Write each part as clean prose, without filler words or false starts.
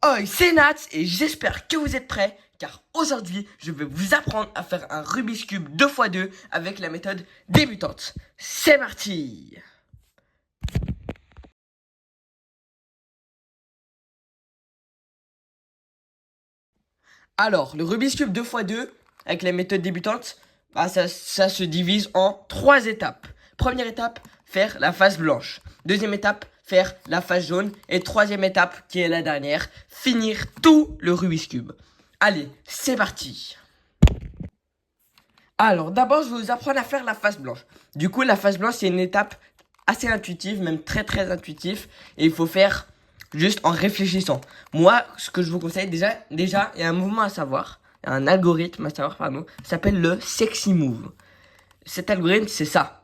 Oi, c'est Nats et j'espère que vous êtes prêts car aujourd'hui je vais vous apprendre à faire un Rubik's Cube 2x2 avec la méthode débutante. C'est parti! Alors, le Rubik's Cube 2x2 avec la méthode débutante, ça se divise en 3 étapes. Première étape, faire la face blanche. Deuxième étape, faire la face jaune. Et troisième étape, qui est la dernière, finir tout le Rubik's Cube. Allez, c'est parti! Alors, d'abord, je vais vous apprendre à faire la face blanche. Du coup, la face blanche, c'est une étape assez intuitive, même très très intuitive. Et il faut faire juste en réfléchissant. Moi, ce que je vous conseille, déjà, il y a un mouvement à savoir. Un algorithme à savoir, pardon. Ça s'appelle le sexy move. Cet algorithme, c'est ça.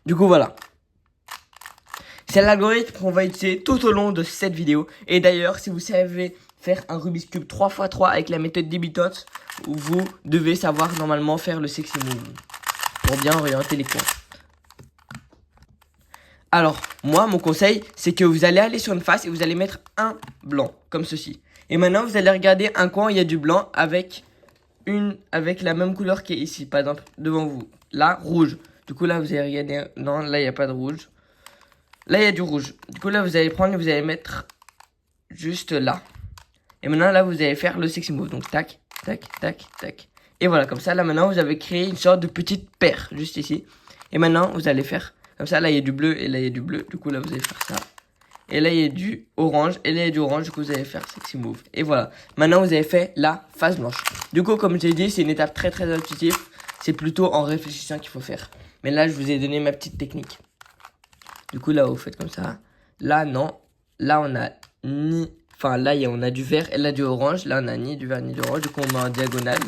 Du coup, voilà. C'est l'algorithme qu'on va utiliser tout au long de cette vidéo. Et d'ailleurs, si vous savez faire un Rubik's Cube 3x3 avec la méthode débutante, vous devez savoir normalement faire le sexy move pour bien orienter les coins. Alors, moi, mon conseil, c'est que vous allez aller sur une face et vous allez mettre un blanc, comme ceci. Et maintenant, vous allez regarder un coin où il y a du blanc avec la même couleur qui est ici, par exemple, devant vous. Là, rouge. Du coup, là, vous allez regarder. Non, là, il n'y a pas de rouge. Là, il y a du rouge. Du coup, là, vous allez prendre et vous allez mettre juste là. Et maintenant, là, vous allez faire le sexy move. Donc, tac, tac, tac, tac. Et voilà, comme ça, là, maintenant, vous avez créé une sorte de petite paire, juste ici. Et maintenant, vous allez faire comme ça. Là, il y a du bleu et là, il y a du bleu. Du coup, là, vous allez faire ça. Et là, il y a du orange. Et là, il y a du orange. Du coup, vous allez faire sexy move. Et voilà. Maintenant, vous avez fait la face blanche. Du coup, comme j'ai dit, c'est une étape très, très intuitive. C'est plutôt en réfléchissant qu'il faut faire. Mais là, je vous ai donné ma petite technique. Du coup, là, vous faites comme ça. Là, non. Là, on a ni... Enfin, là, on a du vert et là, du orange. Là, on a ni du vert ni du orange. Du coup, on met en diagonale.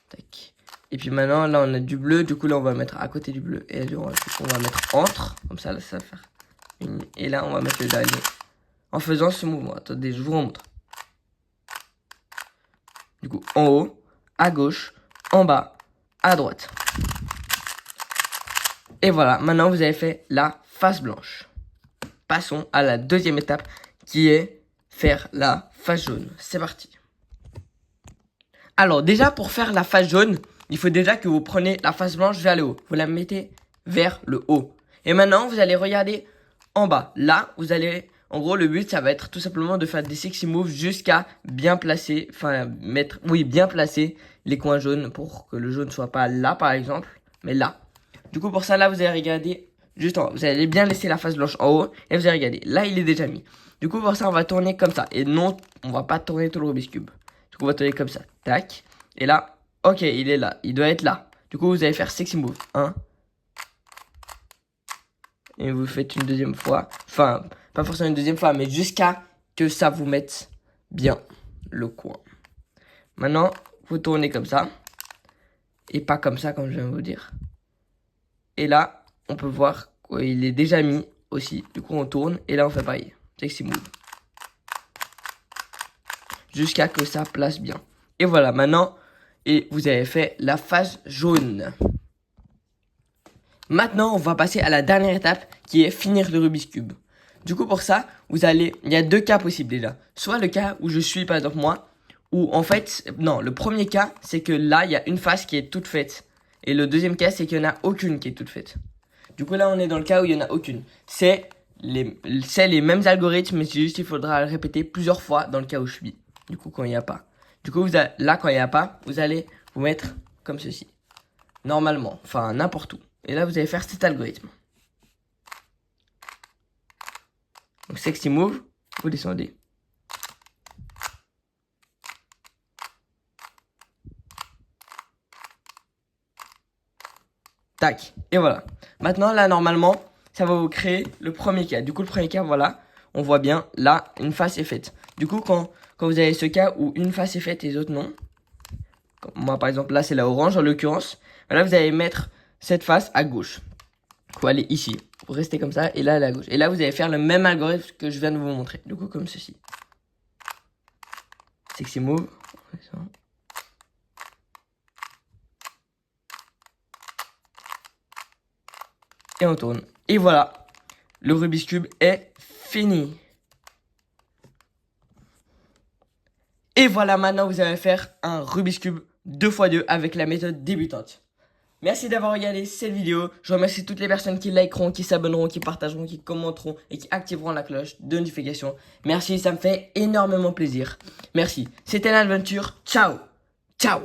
Tac. Et puis maintenant, là, on a du bleu. Du coup, là, on va mettre à côté du bleu et du orange. Du coup, on va mettre entre. Comme ça, là, ça va faire une... Et là, on va mettre le dernier. En faisant ce mouvement. Attendez, je vous remontre. Du coup, en haut, à gauche, en bas, à droite. Et voilà, maintenant, vous avez fait la face blanche. Passons à la deuxième étape qui est faire la face jaune. C'est parti. Alors déjà pour faire la face jaune, il faut déjà que vous preniez la face blanche vers le haut. Vous la mettez vers le haut. Et maintenant vous allez regarder en bas. Là vous allez, en gros le but ça va être tout simplement de faire des sexy moves jusqu'à bien placer, bien placer les coins jaunes pour que le jaune soit pas là par exemple, mais là. Du coup pour ça là vous allez regarder juste en haut. Vous allez bien laisser la face blanche en haut et vous allez regarder. Là il est déjà mis. Du coup pour ça on va tourner comme ça. Et non, on va pas tourner tout le Rubik's Cube. Du coup on va tourner comme ça. Tac. Et là, ok, il est là. Il doit être là. Du coup vous allez faire sexy move. 1. Et vous faites une deuxième fois. Enfin, pas forcément une deuxième fois, mais jusqu'à que ça vous mette bien le coin. Maintenant, vous tournez comme ça. Et pas comme ça, comme je viens de vous dire. Et là, on peut voir qu'il est déjà mis aussi. Du coup, on tourne. Et là, on fait pareil. Sexy move. Jusqu'à que ça place bien. Et voilà, maintenant, et vous avez fait la face jaune. Maintenant, on va passer à la dernière étape qui est finir le Rubik's Cube. Du coup, pour ça, il y a deux cas possibles déjà. Soit le cas où je suis, par exemple, moi, où en fait, non, le premier cas, c'est que là, il y a une face qui est toute faite. Et le deuxième cas, c'est qu'il n'y en a aucune qui est toute faite. Du coup, là, on est dans le cas où il n'y en a aucune. C'est les mêmes algorithmes, mais c'est juste qu'il faudra le répéter plusieurs fois dans le cas où je suis. Du coup, quand il n'y a pas. Du coup, là, quand il n'y a pas, vous allez vous mettre comme ceci. Normalement, enfin, n'importe où. Et là, vous allez faire cet algorithme. Donc, sexy move, vous descendez. Tac. Et voilà. Maintenant, là, normalement, ça va vous créer le premier cas. Du coup, le premier cas, voilà. On voit bien, là, une face est faite. Du coup, quand vous avez ce cas où une face est faite et les autres non. Comme moi, par exemple, là, c'est la orange, en l'occurrence. Là, vous allez mettre cette face à gauche. Vous allez ici. Vous restez comme ça. Et là, elle est à gauche. Et là, vous allez faire le même algorithme que je viens de vous montrer. Du coup, comme ceci. Sexy move. et on tourne. Et voilà, le Rubik's Cube est fini. Et voilà, maintenant vous allez faire un Rubik's Cube 2x2 avec la méthode débutante. Merci d'avoir regardé cette vidéo. Je remercie toutes les personnes qui likeront, qui s'abonneront, qui partageront, qui commenteront et qui activeront la cloche de notification. Merci, ça me fait énormément plaisir. Merci. C'était l'aventure. Ciao. Ciao.